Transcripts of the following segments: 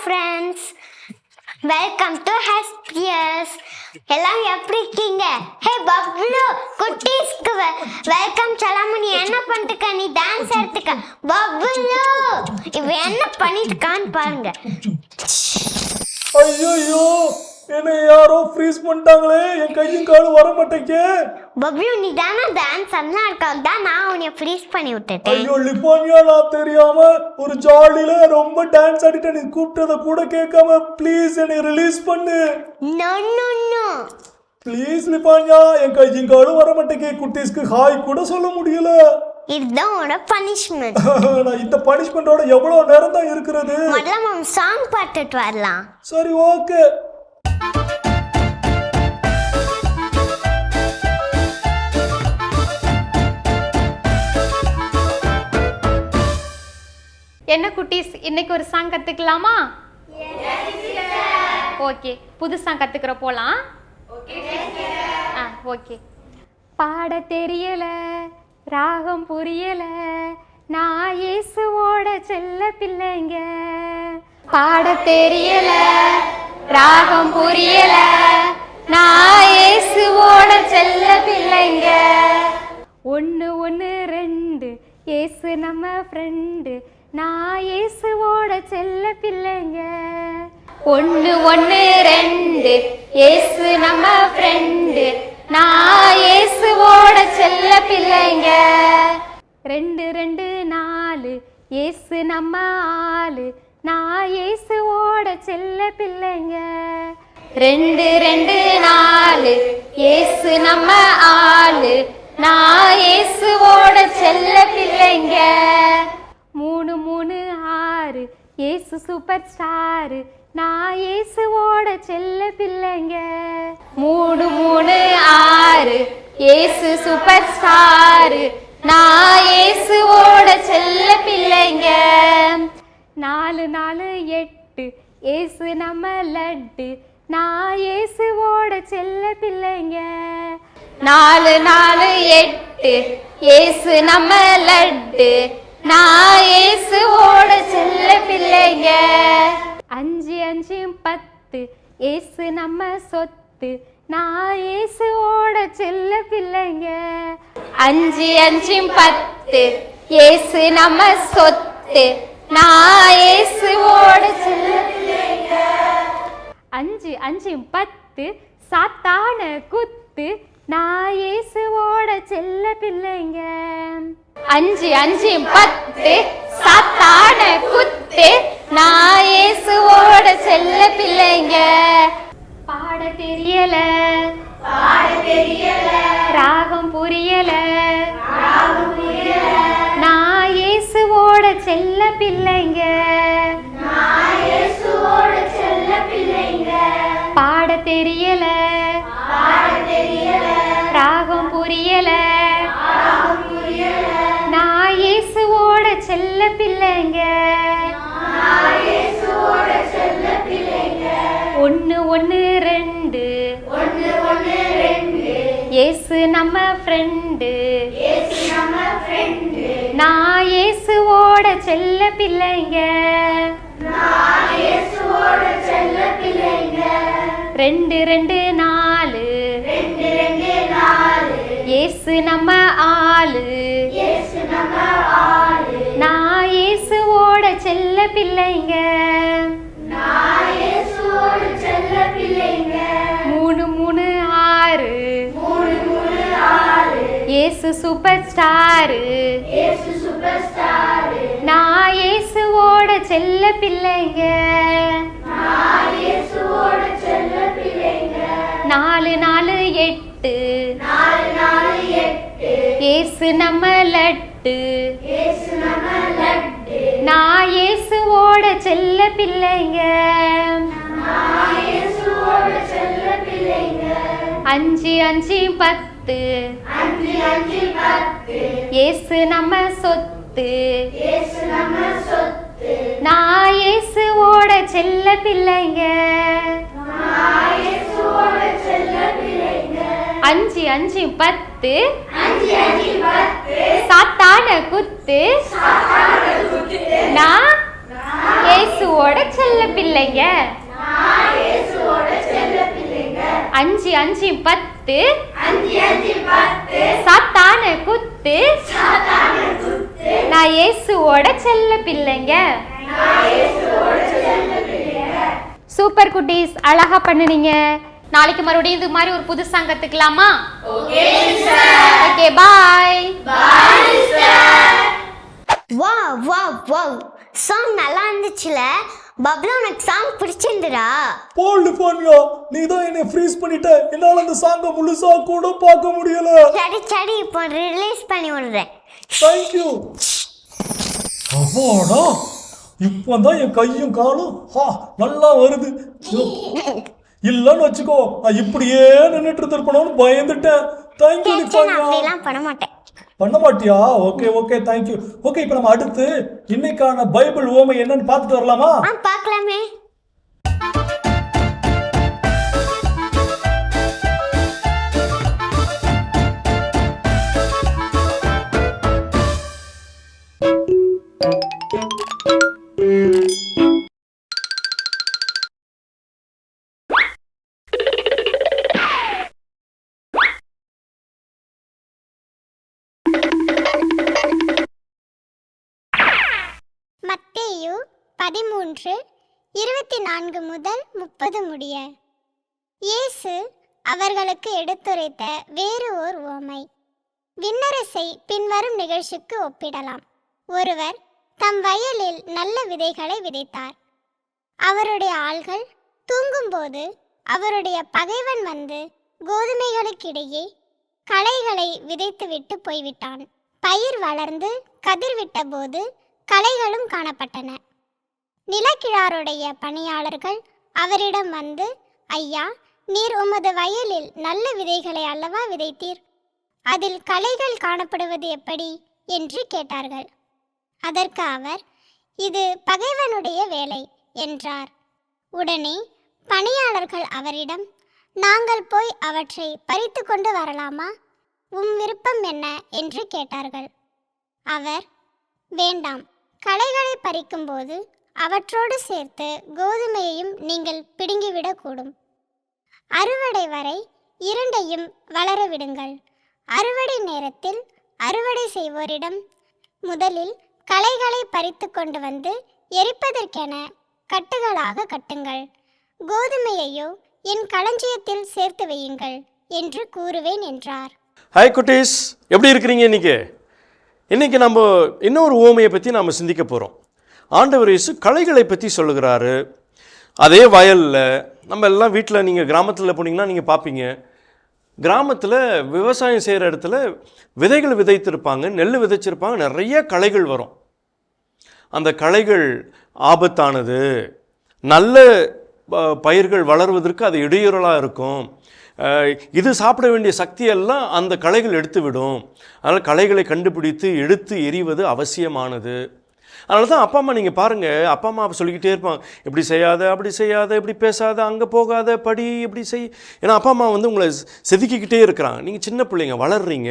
Friends, welcome to ஹஸ்பியஸ். எல்லாம் எப்படி இருக்கீங்க? ஹே பப்ளு, குட்டீஸ்க்கு வெல்கம் சொல்லணும். நீ என்ன பண்ணிட்டுக்க? நீ டான்ஸ் எடுத்துக்க. பப்ளு இவ என்ன பண்ணிட்டுக்கான்னு பாருங்க. ஐயோ, என்னை யாரோ ஃப்ரீஸ் பண்ணிட்டாங்களே, என் கையும் காலும் வர மாட்டேங்க. பப்ளு, நீ தானே டான்ஸ் அண்ணா இருக்காங்க தான் நான் உன்னை ஃப்ரீஸ் பண்ணி விட்டுட்டேன். ஐயோ லிபானியா, நான் தெரியாம ஒரு ஜாலியில ரொம்ப டான்ஸ் ஆடிட்டேன். நீ கூப்பிட்டத கூட கேட்காம ப்ளீஸ் என்னை ரிலீஸ் பண்ணு. நோ நோ நோ ப்ளீஸ் லிபானியா, என் கையும் காலும் வர மாட்டேங்க. குட்டீஸ்க்கு ஹாய் கூட சொல்ல முடியல. இதுதான் உன்னோட பனிஷ்மெண்ட். நான் இந்த பனிஷ்மெண்டோட எவ்வளவு நேரம் தான் இருக்கிறது? முதல்ல நம்ம சாங் பாட்டுட்டு வரலாம். சரி, ஓகே. என்ன குட்டீஸ், இன்னைக்கு ஒரு சாங் கத்துக்கலாமா? ஓகே, புது சாங் கத்துக்கிற போலாம். ஓகே. பாட தெரியல, ராகம் புரியல, நான் இயேசுவோட செல்ல பிள்ளைங்க. பாட தெரியல, ராகம் புரியல, நான் இயேசுவோட செல்ல பிள்ளைங்க. 1 1 2 இயேசு நம்ம ஃப்ரெண்டு, நான் இயேசுவோட செல்ல பிள்ளைங்க. 1 1 2 இயேசு நம்ம ஃப்ரெண்டு, நான் இயேசுவோட செல்ல பிள்ளைங்க. 2 2 4 இயேசு நம்ம ஆளு, நான் இயேசுவோட செல்ல பிள்ளைங்க. 2 2 4 இயேசு நம்ம ஆளு, நான் இயேசுவோட செல்ல பிள்ளைங்க. 3 3 6 இயேசு சூப்பர் ஸ்டாரு, நான் இயேசுவோட செல்ல பிள்ளைங்க. 3 3 6 இயேசு சூப்பர் ஸ்டாரு, நான் இயேசுவோட செல்ல பிள்ளைங்க. 4 4 8 இயேசு நம்ம லட்டு, நான் இயேசுவோட செல்ல பிள்ளைங்க. 4 4 8 இயேசு நம்ம லட்டு, நான் இயேசுவோட செல்ல பிள்ளைங்க. 5 5 10 இயேசு நம்ம சொத்து, நான் இயேசுவோட செல்ல பிள்ளைங்க. 5 5 10 இயேசு நம்ம சொத்து, நான் இயேசுவோட செல்ல பிள்ளைங்க. 5 5 10 சாத்தான குத்து, நான் இயேசுவோட செல்ல பிள்ளைங்க. 5 5 10 சாத்தான குத்து, நான் இயேசுவோட செல்ல பிள்ளைங்க. பாட தெரியல, ராகம் புரியல, நான் இயேசுவோட செல்ல பிள்ளைங்க. பாட தெரியல, ராகம் புரியல, நான் இயேசுவோட செல்ல பிள்ளைங்க. 1 1 2 இயேசு நம்ம ஃப்ரெண்டு, நான் இயேசுவோட செல்ல பிள்ளைங்க. 2 2 4 இயேசு நம்ம ஆளு, நான் இயேசுவோட செல்ல பிள்ளைங்க. 3 3 6 இயேசு சூப்பர் ஸ்டாரு, நான் இயேசுவோட செல்ல பிள்ளைங்க. 4 4 8 இயேசு நம்ம லட்டு, நான் இயேசுவோட செல்ல பிள்ளைங்க. 5 5 10 இயேசு நம்ம சொத்து, நான் இயேசுவோட செல்ல பிள்ளைங்க. 5 5 10 சாத்தான குத்து, நான் இயேசுவோட செல்ல பிள்ளைங்க. 5 5 10 சாத்தான குத்து. நான் இயேசுவோட செல்ல பிள்ளைங்க. சூப்பர் குட்டீஸ், அழகா பண்ணுனீங்க. நாளைக்கு மறுபடியும் இது மாதிரி ஒரு புது சாங் கத்துக்கலாமா? Okay bye. Wow wow wow, song நல்லா இருந்துச்சுல. பப்ளு, உனக்கு சாங் பிடிச்சிருந்துடா? போல்டிஃபானியா, நீ தான் என்னை ஃப்ரீஸ் பண்ணிட்ட. என்னால அந்த சாங்கை முழுசா கூட பார்க்க முடியல. சரி சரி, இப்போ ரிலீஸ் பண்ணி விடுறேன். Thank you. அப்பாடா, இப்போதான் என் கையும் காலும் நல்லா வருது. இல்லன்னு வச்சுக்கோ, நான் இப்படியே நின்றுட்டு இருந்திருக்கணும்னு பயந்துட்டேன். தேங்க்யூ லிஃபானியா. அப்படிலாம் பண்ண மாட்டேன். பண்ண மாட்டியா? Okay okay, thank you. ஓகே, இப்போ நம்ம அடுத்து இன்னைக்கான பைபிள் ஓமை என்னன்னு பார்த்துட்டு வரலாமா? பார்க்கலாமே. மத்தேயு 13:24 முதல் 30 முடிய. இயேசு அவர்களுக்கு எடுத்துரைத்த வேறு ஓர் உவமை. விண்ணரசை பின்வரும் நிகழ்ச்சிக்கு ஒப்பிடலாம். ஒருவர் தம் வயலில் நல்ல விதைகளை விதைத்தார். அவருடைய ஆள்கள் தூங்கும்போது அவருடைய பகைவன் வந்து கோதுமைகளுக்கிடையே களைகளை விதைத்துவிட்டு போய்விட்டான். பயிர் வளர்ந்து கதிர்விட்ட போது களைகளும் காணப்பட்டன. நிலக்கிழாருடைய பணியாளர்கள் அவரிடம் வந்து, ஐயா, நீர் உமது வயலில் நல்ல விதைகளை அல்லவா விதைத்தீர், அதில் களைகள் காணப்படுவது எப்படி என்று கேட்டார்கள். அதற்கு அவர், இது பகைவனுடைய வேலை என்றார். உடனே பணியாளர்கள் அவரிடம், நாங்கள் போய் அவற்றை பறித்து கொண்டு வரலாமா, உம் விருப்பம் என்ன என்று கேட்டார்கள். அவர், வேண்டாம், களைகளை பறிக்கும்போது அவற்றோடு சேர்த்து கோதுமையையும் நீங்கள் பிடுங்கிவிடக்கூடும். அறுவடை வரை இரண்டையும் வளர விடுங்கள். அறுவடை நேரத்தில் அறுவடை செய்வோரிடம், முதலில் களைகளை பறித்து கொண்டு வந்து எரிப்பதற்கென கட்டுகளாக கட்டுங்கள், கோதுமையையோ என் களஞ்சியத்தில் சேர்த்து வையுங்கள் என்று கூறுவேன் என்றார். ஹாய் குட்டீஸ், எப்படி இருக்கிறீங்க? இன்னைக்கு நம்ம இன்னொரு உவமையை பற்றி நாம் சிந்திக்க போகிறோம். ஆண்டவர் இயேசு களைகளை பற்றி சொல்லுகிறாரு. அதே வயலில் நம்ம எல்லாம் வீட்டில், நீங்கள் கிராமத்தில் போனீங்கன்னா நீங்கள் பார்ப்பீங்க, கிராமத்தில் விவசாயம் செய்கிற இடத்துல விதைகள் விதைத்திருப்பாங்க, நெல் விதைச்சிருப்பாங்க, நிறைய களைகள் வரும். அந்த களைகள் ஆபத்தானது. நல்ல பயிர்கள் வளர்வதற்கு அது இடையூறலாக இருக்கும். இது சாப்பிட வேண்டிய சக்தியெல்லாம் அந்த களைகள் எடுத்து விடும். அதனால் களைகளை கண்டுபிடித்து எடுத்து எறிவது அவசியமானது. அதனால தான் அப்பா அம்மா, நீங்கள் பாருங்கள், அப்பா அம்மா சொல்லிக்கிட்டே இருப்பாங்க, இப்படி செய்யாத, அப்படி செய்யாத, இப்படி பேசாத, அங்கே போகாத, படி, இப்படி செய். ஏன்னா அப்பா அம்மா வந்து உங்களை செதுக்கிக்கிட்டே இருக்கிறாங்க. நீங்கள் சின்ன பிள்ளைங்க, வளர்றீங்க.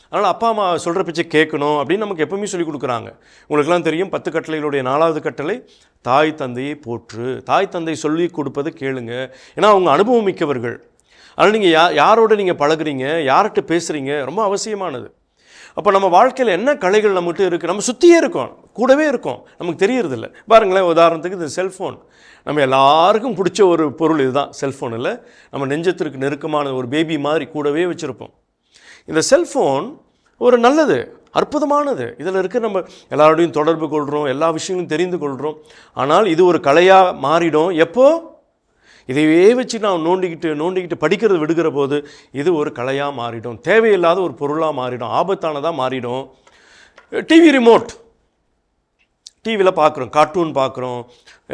அதனால் அப்பா அம்மா சொல்கிற பேச்சை கேட்கணும் அப்படின்னு நமக்கு எப்பவுமே சொல்லிக் கொடுக்குறாங்க. உங்களுக்கெல்லாம் தெரியும், 10 கட்டளைகளுடைய 4வது கட்டளை, தாய் தந்தையை போற்று. தாய் தந்தை சொல்லி கொடுப்பதை கேளுங்க. ஏன்னா அவங்க அனுபவம் மிக்கவர்கள். அதனால் நீங்கள் யாரோட நீங்கள் பழகுறீங்க, யார்கிட்ட பேசுகிறீங்க, ரொம்ப அவசியமானது. அப்போ நம்ம வாழ்க்கையில் என்ன கலைகள் நம்மகிட்ட இருக்குது, நம்ம சுற்றியே இருக்கோம், கூடவே இருக்கோம், நமக்கு தெரியறதில்ல. பாருங்களேன், உதாரணத்துக்கு இந்த செல்ஃபோன், நம்ம எல்லாருக்கும் பிடிச்ச ஒரு பொருள் இதுதான். செல்ஃபோன் இல்லை, நம்ம நெஞ்சத்திற்கு நெருக்கமான ஒரு பேபி மாதிரி கூடவே வச்சுருப்போம். இந்த செல்ஃபோன் ஒரு நல்லது, அற்புதமானது. இதில் இருக்க நம்ம எல்லாரோடையும் தொடர்பு கொள்கிறோம், எல்லா விஷயங்களும் தெரிந்து கொள்கிறோம். ஆனால் இது ஒரு கலையாக மாறிடும். எப்போ இதையே வச்சு நான் நோண்டிக்கிட்டு படிக்கிறது விடுகிற போது இது ஒரு கலையாக மாறிடும், தேவையில்லாத ஒரு பொருளாக மாறிடும், ஆபத்தானதாக மாறிடும். டிவி ரிமோட், டிவியில் பார்க்குறோம், கார்ட்டூன் பார்க்குறோம்,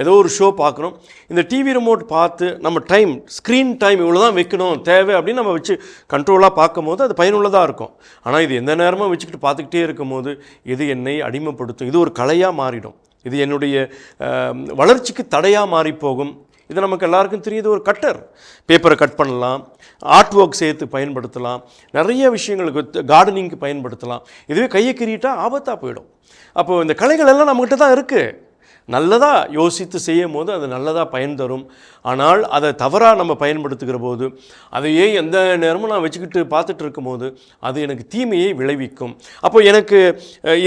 ஏதோ ஒரு ஷோ பார்க்குறோம். இந்த டிவி ரிமோட் பார்த்து நம்ம டைம், ஸ்க்ரீன் டைம் இவ்வளோ தான் வைக்கணும் தேவை அப்படின்னு நம்ம வச்சு கண்ட்ரோலாக பார்க்கும் போது அது பயனுள்ளதாக இருக்கும். ஆனால் இது எந்த நேரமும் வச்சுக்கிட்டு பார்த்துக்கிட்டே இருக்கும் போது இது என்னை அடிமைப்படுத்தும். இது ஒரு கலையாக மாறிடும். இது என்னுடைய வளர்ச்சிக்கு தடையாக மாறி போகும். இது நமக்கு எல்லாருக்கும் தெரியுது. ஒரு கட்டர், பேப்பரை கட் பண்ணலாம், ஆர்ட் ஒர்க் சேர்த்து பயன்படுத்தலாம், நிறைய விஷயங்களுக்கு, கார்டனிங்க்கு பயன்படுத்தலாம். இதுவே கையை கிரியிட்டால் ஆபத்தாக போயிடும். அப்போது இந்த கலைகள் எல்லாம் நம்மகிட்ட தான் இருக்குது. நல்லதாக யோசித்து செய்யும் போது அது நல்லதாக பயன் தரும். ஆனால் அதை தவறாக நம்ம பயன்படுத்துகிற போது, அதையே எந்த நேரமும் நான் வச்சுக்கிட்டு பார்த்துட்டு இருக்கும்போது அது எனக்கு தீமையை விளைவிக்கும். அப்போ எனக்கு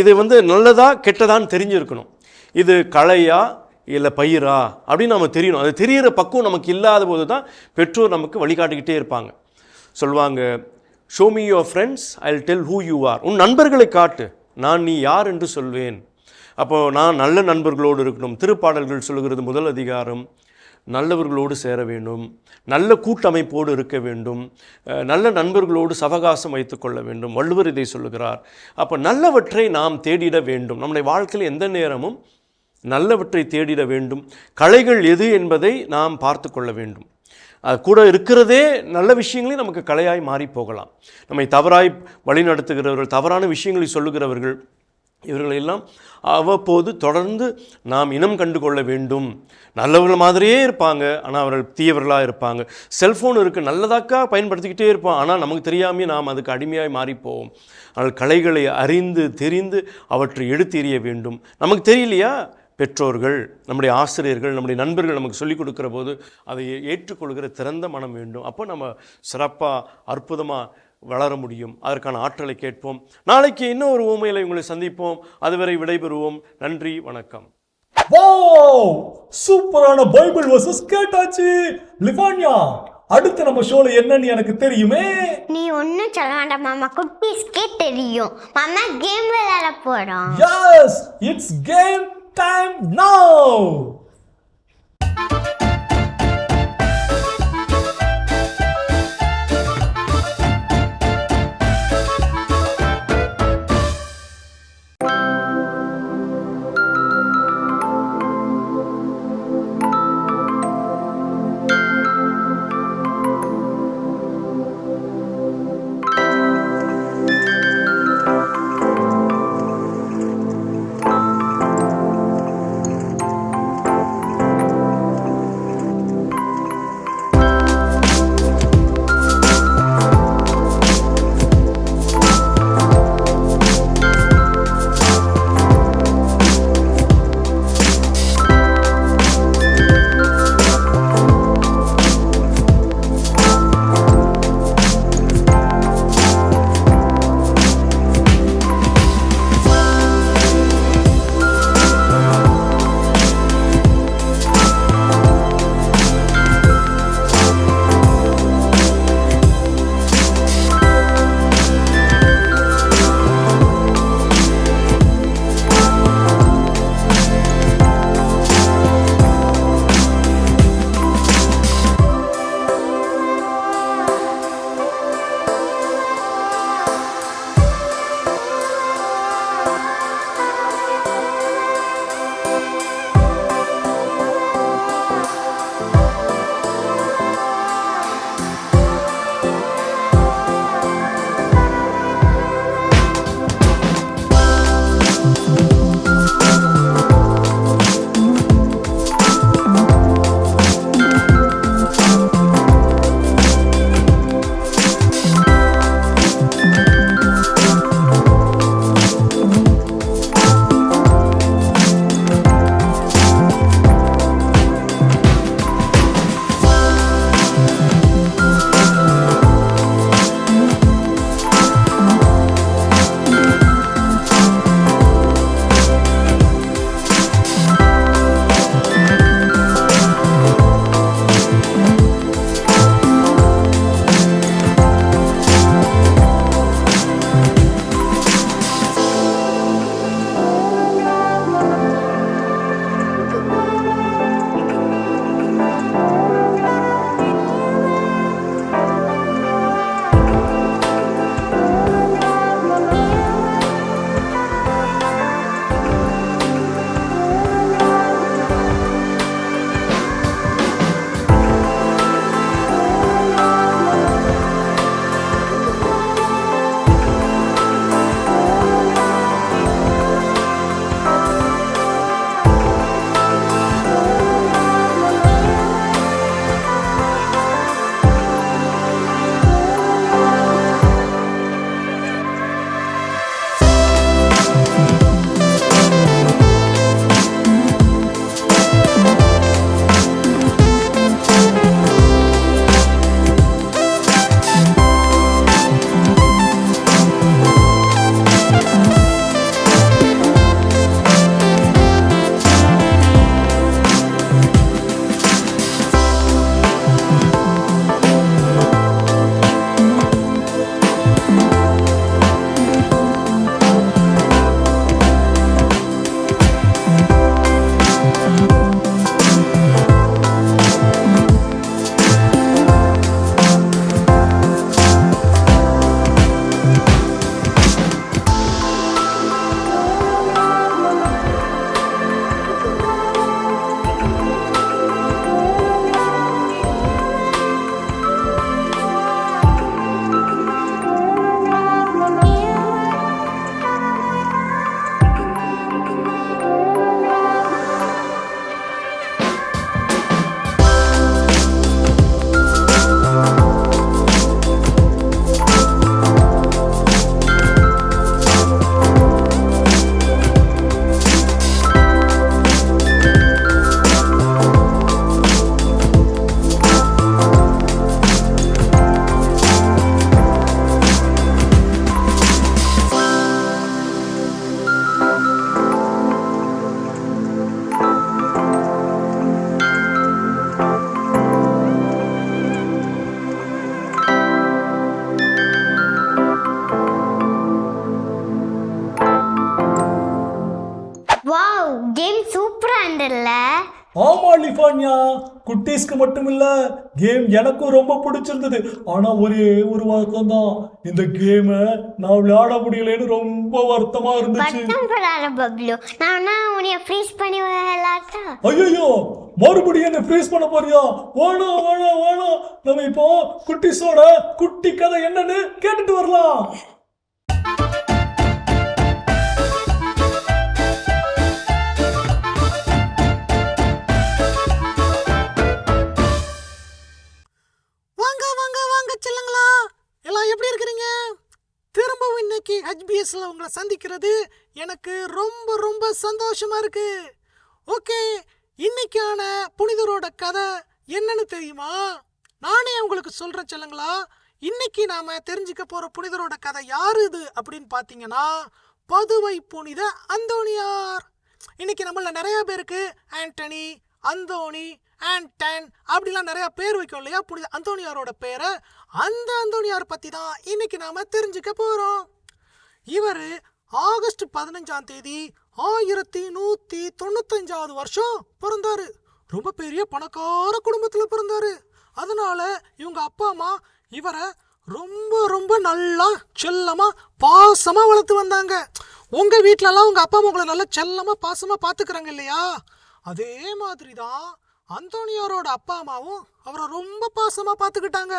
இது நல்லதா கெட்டதான்னு தெரிஞ்சிருக்கணும். இது களையா இல்லை பயிரா அப்படின்னு நம்ம தெரியணும். அது தெரிகிற பக்குவம் நமக்கு இல்லாத போது தான் பெற்றோர் நமக்கு வழிகாட்டிக்கிட்டே இருப்பாங்க. சொல்லுவாங்க, show me your friends, I will tell who you are. உன் நண்பர்களை காட்டு, நான் நீ யார் என்று சொல்வேன். அப்போது நான் நல்ல நண்பர்களோடு இருக்கணும். திருப்பாடல்கள் சொல்லுகிறது முதல் அதிகாரம், நல்லவர்களோடு சேர வேண்டும், நல்ல கூட்டமைப்போடு இருக்க வேண்டும், நல்ல நண்பர்களோடு சவகாசம் வைத்து கொள்ள வேண்டும். வள்ளுவர் இதை சொல்லுகிறார். அப்போ நல்லவற்றை நாம் தேடிட வேண்டும். நம்முடைய வாழ்க்கையில் எந்த நேரமும் நல்லவற்றை தேடிட வேண்டும். களைகள் எது என்பதை நாம் பார்த்து கொள்ள வேண்டும். அது கூட இருக்கிறதே நல்ல விஷயங்களையும் நமக்கு கலையாய் மாறி போகலாம். நம்மை தவறாய் வழிநடத்துகிறவர்கள், தவறான விஷயங்களை சொல்லுகிறவர்கள், இவர்களெல்லாம் அவ்வப்போது தொடர்ந்து நாம் இனம் கண்டு கொள்ள வேண்டும். நல்லவர்கள் மாதிரியே இருப்பாங்க, ஆனால் அவர்கள் தீயவர்களாக இருப்பாங்க. செல்ஃபோன் இருக்குது, நல்லதாக்கா பயன்படுத்திக்கிட்டே இருப்போம், ஆனால் நமக்கு தெரியாமே நாம் அதுக்கு அடிமையாய் மாறிப்போம். ஆனால் கலைகளை அறிந்து தெரிந்து அவற்றை எடுத்தெறிய வேண்டும். நமக்கு தெரியலையா, பெற்றோர்கள், நம்முடைய ஆசிரியர்கள், நம்முடைய நண்பர்கள் நமக்கு சொல்லிக் கொடுக்குற போது அதை ஏற்றுக்கொள்கிற திறந்த மனம் வேண்டும். அப்போ நம்ம சிறப்பாக அற்புதமாக வளர முடியும். அதற்கான ஆற்றலை கேட்போம். நாளைக்கு இன்னொரு ஊமையில உங்களை சந்திப்போம். அதுவரை விடைபெறுவோம். நன்றி, வணக்கம். வாவ், சூப்பரான பைபிள் வெர்சஸ் கேட்டாச்சு. லிவானியா, அடுத்து நம்ம ஷோல என்னன்னு எனக்கு தெரியுமே. நீ ஒன்னும் சொல்ல வேண்டாம் மாமா, குட்டீஸ்க்கே தெரியும். மாமா கேம் விளையாட போறோம். எஸ், இட்ஸ் கேம் டைம் நவ. ஆமாண்ணா, குட்டீஸ்க்கு மட்டும் இல்ல, கேம் எனக்கும் ரொம்ப பிடிச்சிருந்தது. ஆனா ஒரே ஒரு வருத்தம் தான், இந்த கேமை நான் விளையாட முடியலன்னு ரொம்ப வருத்தமா இருந்துச்சு. பட்டம் படாத பப்ளு, நான் உன்னைய ஃப்ரீஸ் பண்ணி விளையாட்டா? ஐயோ, மறுபடியும் என்ன ஃப்ரீஸ் பண்ண போறியா? வேணாம் வேணாம் வேணாம், நம்ம இப்போ குட்டீஸோட குட்டி கதை என்னன்னு கேட்டுட்டு வரலாம். HBSல உங்களை சந்திக்கிறது எனக்கு ரொம்ப ரொம்ப சந்தோஷமா இருக்கு. ஓகே, இன்னைக்கான புனிதரோட கதை என்னன்னு தெரியுமா? நானே உங்களுக்கு சொல்றேன் செல்லுங்களா. இன்னைக்கு நாம தெரிஞ்சுக்க போற புனிதரோட கதை யாரு இது அப்படின்னு பாத்தீங்கன்னா, பதுவை புனித அந்தோணியார். இன்னைக்கு நம்மள நிறைய பேருக்கு ஆண்டனி, அந்தோணி, ஆண்டன் அப்படிலாம் நிறைய பேர் வைக்கும் இல்லையா புனித அந்தோணியாரோட பேரை. அந்த அந்தோணியார் பத்தி தான் இன்னைக்கு நாம தெரிஞ்சுக்க போறோம். இவர் ஆகஸ்ட் 15ஆம் தேதி 1195 வருஷம் பிறந்தாரு. ரொம்ப பெரிய பணக்கார குடும்பத்தில் பிறந்தாரு. அதனால இவங்க அப்பா அம்மா இவரை ரொம்ப ரொம்ப நல்லா செல்லமா பாசமா வளர்த்து வந்தாங்க. உங்க வீட்டிலலாம் உங்க அப்பா அம்மா உங்களை நல்லா செல்லமா பாசமா பார்த்துக்கிறாங்க இல்லையா? அதே மாதிரி தான் அந்தோணியாரோட அப்பா அம்மாவும் அவரை ரொம்ப பாசமா பார்த்துக்கிட்டாங்க.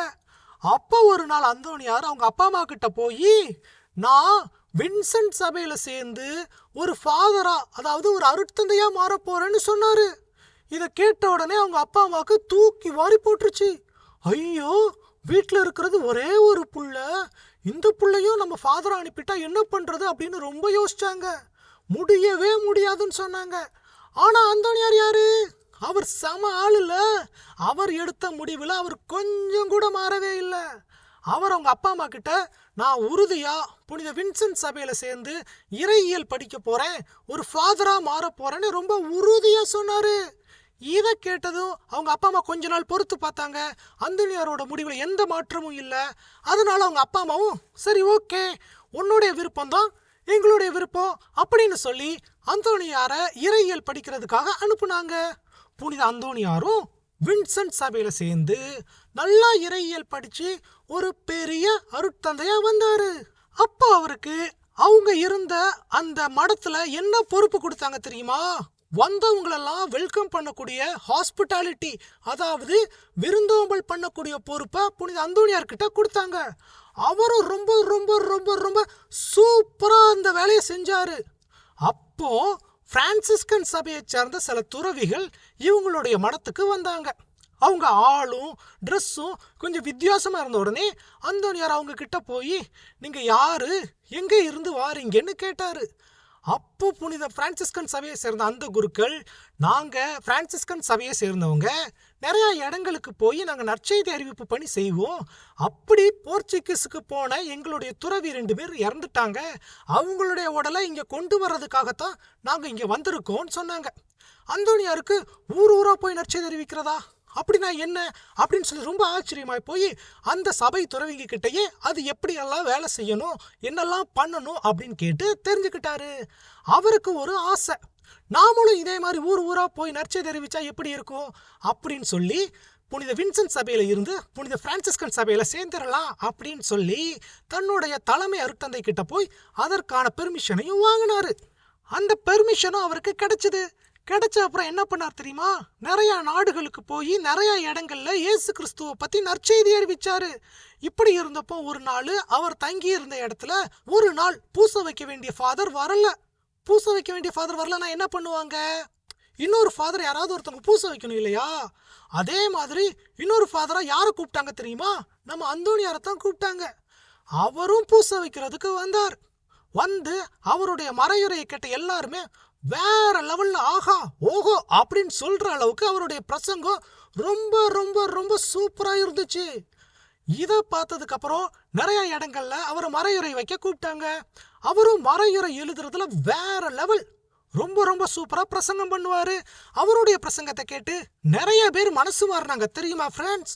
அப்போ ஒரு நாள் அந்தோணியார் அவங்க அப்பா அம்மா கிட்ட போய், நான் வின்சென்ட் சபையில சேர்ந்து ஒரு ஃபாதரா, அதாவது ஒரு அருட்தந்தையா மாற போறேன்னு சொன்னாரு. இதை கேட்ட உடனே அவங்க அப்பா அம்மாவுக்கு தூக்கி வாரி போட்டுருச்சு. ஐயோ, வீட்டில் இருக்கிறது ஒரே ஒரு புள்ள, இந்த புள்ளையும் நம்ம ஃபாதரா அனுப்பிட்டா என்ன பண்றது அப்படின்னு ரொம்ப யோசிச்சாங்க. முடியவே முடியாதுன்னு சொன்னாங்க. ஆனா அந்தோணியார் யாரு? அவர் சம ஆள் இல்ல. அவர் எடுத்த முடிவில் அவர் கொஞ்சம் கூட மாறவே இல்லை. அவர் அவங்க அப்பா அம்மா கிட்ட, நான் உறுதியா புனித வின்சென்ட் சபையில சேர்ந்து இறையியல் படிக்க போறேன், ஒரு ஃபாதரா மாற போறேன்னு ரொம்ப உறுதியா சொன்னாரு. இதை கேட்டதும் அவங்க அப்பா அம்மா கொஞ்ச நாள் பொறுத்து பார்த்தாங்க. அந்தோணியாரோட முடிவில் எந்த மாற்றமும் இல்லை. அதனால அவங்க அப்பா அம்மாவும், சரி ஓகே, உன்னுடைய விருப்பம் தான் எங்களுடைய விருப்பம் அப்படின்னு சொல்லி அந்தோணியாரை இறையியல் படிக்கிறதுக்காக அனுப்புனாங்க. புனித அந்தோணியாரும் வின்சென்ட் சபையில சேர்ந்து நல்லா இறையியல் படிச்சு ஒரு பெரிய அருட்தந்தையா வந்தாரு. அப்போ அவருக்கு அவங்க இருந்த அந்த மடத்துல என்ன பொறுப்பு கொடுத்தாங்க தெரியுமா? வந்தவங்களெல்லாம் வெல்கம் பண்ணக்கூடிய ஹாஸ்பிட்டாலிட்டி, அதாவது விருந்தோம்பல் பண்ணக்கூடிய பொறுப்பை புனித அந்தோணியார் கிட்ட கொடுத்தாங்க. அவரும் ரொம்ப ரொம்ப ரொம்ப ரொம்ப சூப்பரா அந்த வேலையை செஞ்சாரு. அப்போ பிரான்சிஸ்கன் சபையை சேர்ந்த சில துறவிகள் இவங்களுடைய மடத்துக்கு வந்தாங்க. அவங்க ஆளும் ட்ரெஸ்ஸும் கொஞ்சம் வித்தியாசமா இருந்த உடனே அந்தோணியார் அவங்க கிட்ட போய், நீங்க யாரு, எங்க இருந்து வாரீங்கன்னு கேட்டாரு. அப்போ புனித பிரான்சிஸ்கன் சபையை சேர்ந்த அந்த குருக்கள், நாங்க பிரான்சிஸ்கன் சபையை சேர்ந்தவங்க, நிறைய இடங்களுக்கு போய் நாங்க நற்செய்தி அறிவிப்பு பணி செய்வோம். அப்படி போர்ச்சுகீஸுக்கு போன எங்களுடைய துறவி 2 பேர் இறந்துட்டாங்க. அவங்களுடைய உடலை இங்க கொண்டு வர்றதுக்காகத்தான் நாங்க இங்க வந்திருக்கோம்னு சொன்னாங்க. அந்தோணியாருக்கு ஊர் ஊரா போய் நற்செய்தி அறிவிக்கிறதா, அப்படின்னா என்ன அப்படின்னு சொல்லி ரொம்ப ஆச்சரியமாய் போய் அந்த சபை துறவிங்க கிட்டயே அது எப்படியெல்லாம் வேலை செய்யணும், என்னெல்லாம் பண்ணணும் அப்படின்னு கேட்டு தெரிஞ்சுக்கிட்டாரு. அவருக்கு ஒரு ஆசை, நாமளும் இதே மாதிரி ஊர் ஊரா போய் நற்செய்தி அறிவிச்சா எப்படி இருக்கும் அப்படின்னு சொல்லி புனித வின்சென்ட் சபையில இருந்து புனித பிரான்சிஸ்கன் சபையில சேர்ந்துடலாம் அப்படின்னு சொல்லி தன்னுடைய தலைமை அருட்தந்தை கிட்ட போய் அதற்கான பெர்மிஷனையும் வாங்கினாரு. அந்த பெர்மிஷனும் அவருக்கு கிடைச்சது. கிடைச்ச அப்புறம் என்ன பண்ணார் தெரியுமா? நிறைய நாடுகளுக்கு போய் நிறைய இடங்கள்ல இயேசு கிறிஸ்துவை பத்தி நற்செய்தி அறிவிச்சாரு. இப்படி இருந்தப்போ ஒரு நாள் அவர் தங்கி இருந்த இடத்துல ஒரு நாள் பூச வைக்க வேண்டிய ஃபாதர் வரல. பூச வைக்க வேண்டிய ஃபாதர் வரலன்னா என்ன பண்ணுவாங்க? இன்னொரு ஃபாதர் யாராவது ஒருத்தவங்க பூச வைக்கணும் இல்லையா? அதே மாதிரி இன்னொரு ஃபாதரா யாரை கூப்பிட்டாங்க தெரியுமா? நம்ம அந்தோணியாரை தான் கூப்பிட்டாங்க. அவரும் பூச வைக்கிறதுக்கு வந்தார். வந்து அவருடைய மறையுரையை கேட்ட எல்லாருமே வேற லெவல்ல ஆஹா ஓஹோ அப்படின்னு சொல்ற அளவுக்கு அவருடைய பிரசங்கம் ரொம்ப ரொம்ப ரொம்ப சூப்பரா இருந்துச்சு. இதை பார்த்ததுக்கு அப்புறம் நிறைய இடங்கள்ல அவரை மறையுரை வைக்க கூப்பிட்டாங்க. அவரும் மறையுரை எழுதுறதுல வேற லெவல், ரொம்ப ரொம்ப சூப்பரா பிரசங்கம் பண்ணுவாரு. அவருடைய பிரசங்கத்தை கேட்டு நிறைய பேர் மனசு மாறினாங்க தெரியுமா ஃப்ரெண்ட்ஸ்?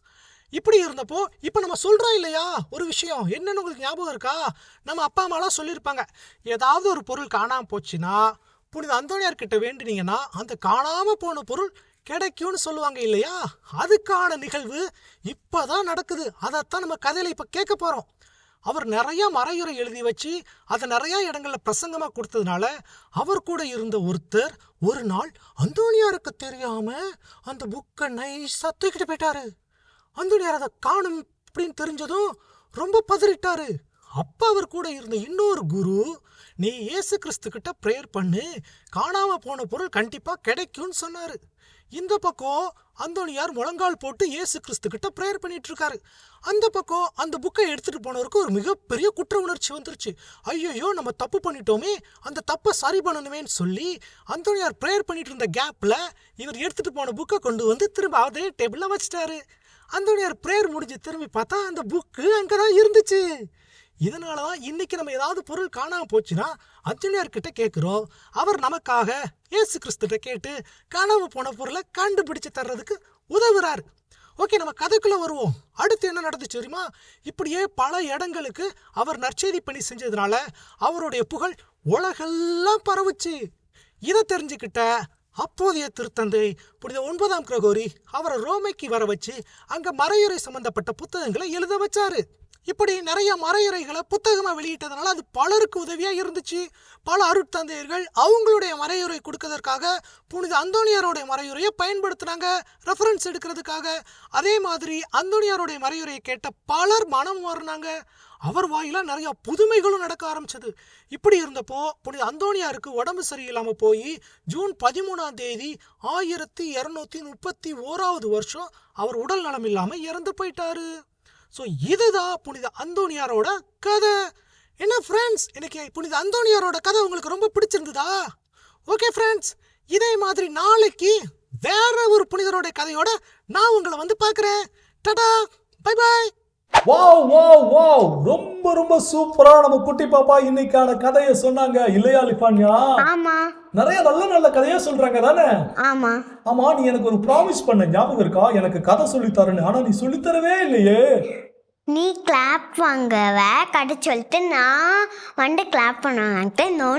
இப்படி இருந்தப்போ இப்போ நம்ம சொல்கிறோம் இல்லையா ஒரு விஷயம், என்னன்னு உங்களுக்கு ஞாபகம் இருக்கா? நம்ம அப்பா அம்மாலாம் சொல்லியிருப்பாங்க, ஏதாவது ஒரு பொருள் காணாமல் போச்சுன்னா புனித அந்தோணியார் கிட்ட வேண்டினீங்கன்னா அந்த காணாமல் போன பொருள் கிடைக்கும்னு சொல்லுவாங்க இல்லையா, அதுக்கான நிகழ்வு இப்பதான் நடக்குது. அதைத்தான் நம்ம கதையில இப்ப கேட்க போறோம். அவர் நிறைய மறையுரை எழுதி வச்சு அதை நிறைய இடங்கள்ல பிரசங்கமா கொடுத்ததுனால அவர் கூட இருந்த ஒருத்தர் ஒரு நாள் அந்தோனியாருக்கு தெரியாம அந்த புக்கை நைஸா தூக்கிட்டு போயிட்டாரு. அந்தோனியார் அதை காணும் அப்படின்னு தெரிஞ்சதும் ரொம்ப பதறிட்டாரு. அப்ப அவர் கூட இருந்த இன்னொரு குரு, நீ இயேசு கிறிஸ்து கிட்ட ப்ரேயர் பண்ணு, காணாம போன பொருள் கண்டிப்பா கிடைக்கும்னு சொன்னாரு. இந்த பக்கம் அந்தோனியார் முழங்கால் போட்டு இயேசு கிறிஸ்து கிட்ட ப்ரேயர் பண்ணிட்டு இருக்காரு. அந்த பக்கம் அந்த புக்கை எடுத்துட்டு போனவருக்கு ஒரு மிகப்பெரிய குற்ற உணர்ச்சி வந்துருச்சு. ஐயோ, நம்ம தப்பு பண்ணிட்டோமே, அந்த தப்பை சரி பண்ணணுமேன்னு சொல்லி அந்தோனியார் ப்ரேயர் பண்ணிட்டு இருந்த கேப்ல இவர் எடுத்துட்டு போன புக்கை கொண்டு வந்து திரும்ப அதே டேபிள்ல வச்சிட்டாரு. அந்தோனியார் ப்ரேயர் முடிஞ்சு திரும்பி பார்த்தா அந்த புக்கு அங்கதான் இருந்துச்சு. இதனாலதான் இன்னைக்கு நம்ம ஏதாவது பொருள் காணாம போச்சுன்னா அந்தோனியார் கிட்ட கேட்கிறோம். அவர் நமக்காக இயேசு கிறிஸ்துட்ட கேட்டு காணாம போன பொருளை கண்டுபிடிச்சு தர்றதுக்கு உதவுறாரு. ஓகே, நம்ம கதைக்குள்ள வருவோம். அடுத்து என்ன நடந்துச்சு தெரியுமா? இப்படியே பல இடங்களுக்கு அவர் நற்செய்தி பணி செஞ்சதுனால அவருடைய புகழ் உலகெல்லாம் பரவுச்சு. இதை தெரிஞ்சுக்கிட்ட அப்போதைய திருத்தந்தை புனித 9ஆம் கிரகோரி அவரை ரோமைக்கு வர வச்சு அங்க மறையுறை சம்பந்தப்பட்ட புத்தகங்களை எழுத வச்சாரு. இப்படி நிறைய மறையுறைகளை புத்தகமா வெளியிட்டதுனால அது பலருக்கு உதவியா இருந்துச்சு. பல அருட்தந்தையர்கள் அவங்களுடைய மறையுறை கொடுக்கறதுக்காக புனித அந்தோனியாரோடைய மறையுறையை பயன்படுத்தினாங்க, ரெஃபரன்ஸ் எடுக்கிறதுக்காக. அதே மாதிரி அந்தோனியாரோடைய மறையுறையை கேட்ட பலர் மனம் மாறினாங்க. அவர் வாயில நிறைய புதுமைகளும் நடக்க ஆரம்பிச்சது. இப்படி இருந்தப்போ புனித அந்தோனியாருக்கு உடம்பு சரியில்லாம போய் ஜூன் 13ஆம் தேதி 1231 வருஷம் அவர் உடல் நலம் இல்லாம இறந்து போயிட்டாரு. ஸோ இதுதான் புனித அந்தோனியாரோட கதை. என்ன ஃப்ரெண்ட்ஸ், எனக்கு புனித அந்தோனியாரோட கதை உங்களுக்கு ரொம்ப பிடிச்சிருந்ததா? ஓகே ஃப்ரெண்ட்ஸ், இதே மாதிரி நாளைக்கு வேற ஒரு புனிதரோட கதையோட நான் உங்களை வந்து பார்க்குறேன். Tata, bye bye. Wow wow wow, ரொம்ப ரொம்ப சூப்பரா நம்ம குட்டி பாப்பா இன்னைக்கான கதையை சொன்னாங்க இல்லையா லிஃபான்யா? ஆமா நிறைய நல்ல நல்ல கதையா சொல்றாங்க தானே? ஆமா ஆமா, நீ எனக்கு ஒரு ப்ராமிஸ் பண்ண ஞாபகம் இருக்கா? எனக்கு கதை சொல்லித்தரேன்னு. ஆனா நீ சொல்லித்தரவே இல்லையே. நீ கிளாப் வாங்கவ கடை சொல்லிட்டு நான் வந்து கிளாப் பண்ணுவான்ட்டு நோ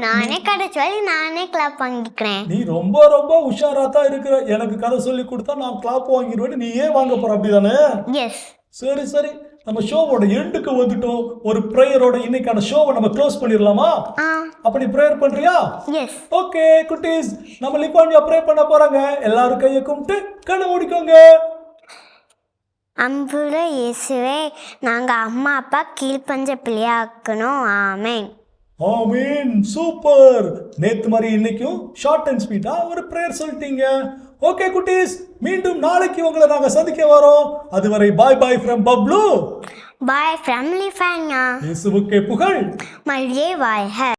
நானே கடை சொல்லி நானே கிளாப் வாங்கிக்கிறேன். நீ ரொம்ப ரொம்ப உஷாரா தான் இருக்கிற. எனக்கு கதை சொல்லி கொடுத்தா நான் கிளாப் வாங்கிடுவேன், நீ ஏன் வாங்க போற அப்படிதானே? எஸ். சரி சரி, நம்ம ஷோவோட எண்டுக்கு வந்துட்டோம். ஒரு ப்ரேயரோட இன்னைக்கான ஷோவை நம்ம க்ளோஸ் பண்ணிடலாமா? அப்படி ப்ரேயர் பண்றியா? எஸ். ஓகே குட்டீஸ், நம்ம லிஃபான்யா ப்ரே பண்ண போறாங்க. எல்லாரும் கையை கும்பிட்டு கண்ணை மூடிக்கோங்க. அன்புள்ள இயேசுவே, நாங்க அம்மா அப்பா கீழ்ப்பஞ்ச பிள்ளையாக்கணும். ஆமென். ஆமீன். சூப்பர். நேத்து மாதிரி இன்னைக்கும் ஷார்ட் அண்ட் ஸ்வீட்டா ஒரு ப்ரேயர் சொல்லிட்டீங்க. ஓகே குட்டீஸ், மீண்டும் நாளைக்கு உங்களை நாங்க சந்திக்க வரோம். அதுவரை bye bye from Bablu. Bye from லிஃபான்யா. இயேசுவுக்கே புகழ். மரியே வாழ்க.